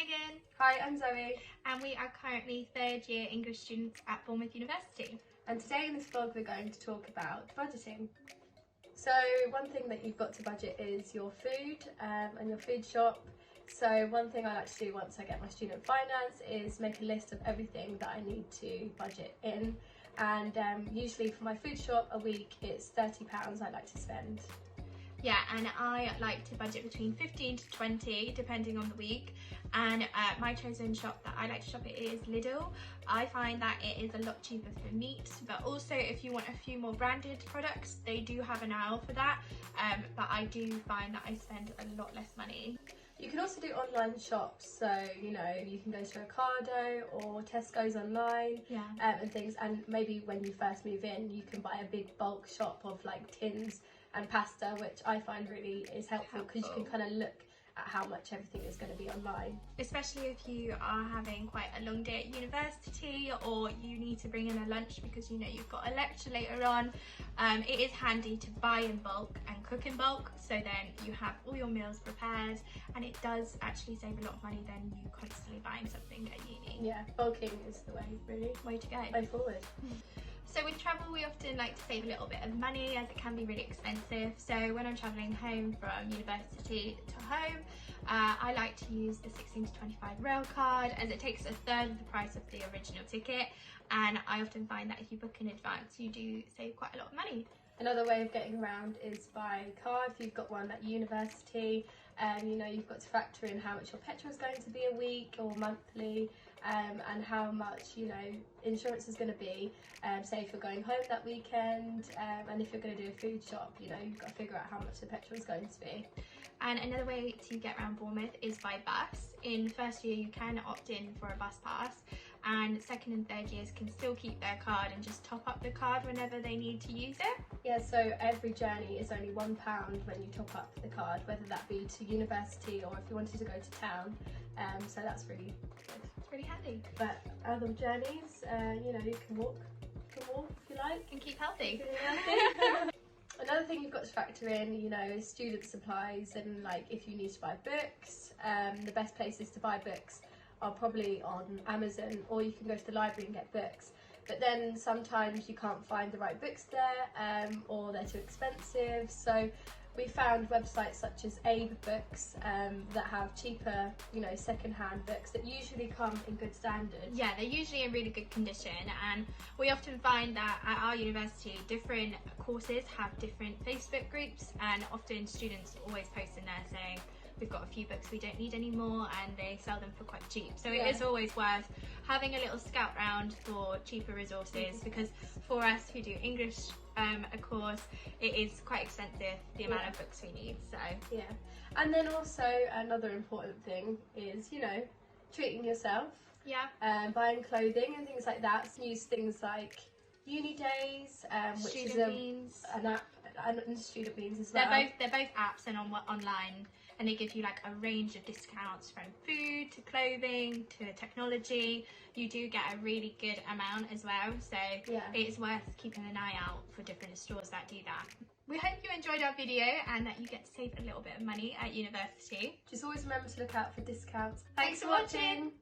Megan. Hi, I'm Zoe. And we are currently third year English students at Bournemouth University. And today in this vlog we're going to talk about budgeting. So one thing that you've got to budget is your food and your food shop. So one thing I like to do once I get my student finance is make a list of everything that I need to budget in. And usually for my food shop a week it's £30 I like to spend. Yeah, and I like to budget between 15 to 20 depending on the week, and my chosen shop that I like to shop at is Lidl. I find that it is a lot cheaper for meat, but also if you want a few more branded products they do have an aisle for that, but I do find that I spend a lot less money. You can also do online shops, so you know you can go to Ocado or Tesco's online, and things, and maybe when you first move in you can buy a big bulk shop of like tins and pasta, which I find really is helpful because you can kind of look at how much everything is going to be online. Especially if you are having quite a long day at university or you need to bring in a lunch because you know you've got a lecture later on. It is handy to buy in bulk and cook in bulk, so then you have all your meals prepared, and it does actually save a lot of money than you constantly buying something at uni. Yeah, bulking is the way, really. Way to go. Way forward. So with travel we often like to save a little bit of money as it can be really expensive. So when I'm travelling home from university to home, I like to use the 16 to 25 rail card as it takes a third of the price of the original ticket, and I often find that if you book in advance you do save quite a lot of money. Another way of getting around is by car if you've got one at university. You know, you've got to factor in how much your petrol is going to be a week or monthly, and how much, you know, insurance is going to be, say if you're going home that weekend, and if you're going to do a food shop, you know, you've got to figure out how much the petrol is going to be. And another way to get around Bournemouth is by bus. In first year you can opt in for a bus pass, and second and third years can still keep their card and just top up the card whenever they need to use it. Yeah, so every journey is only £1 when you top up the card, whether that be to university or if you wanted to go to town, so that's really good. It's really handy. But other journeys, you know, you can walk if you like. And keep healthy. Another thing you've got to factor in, you know, is student supplies, and like if you need to buy books, the best places to buy books are probably on Amazon, or you can go to the library and get books. But then sometimes you can't find the right books there, or they're too expensive. So we found websites such as Abe Books that have cheaper, you know, second-hand books that usually come in good standard. Yeah, they're usually in really good condition, and we often find that at our university different courses have different Facebook groups, and often students always post in there saying we've got a few books we don't need anymore, and they sell them for quite cheap. So it is always worth having a little scout round for cheaper resources, because for us who do English a course, it is quite expensive the amount of books we need. So yeah, and then also another important thing is, you know, treating yourself. Yeah. Buying clothing and things like that. So use things like Uni Days, which Student is Beans. an app, and Student Beans as well. They're both apps and online, and they give you like a range of discounts from food to clothing to technology. You do get a really good amount as well, so it's worth keeping an eye out for different stores that do that. We hope you enjoyed our video and that you get to save a little bit of money at university. Just always remember to look out for discounts. Thanks for watching.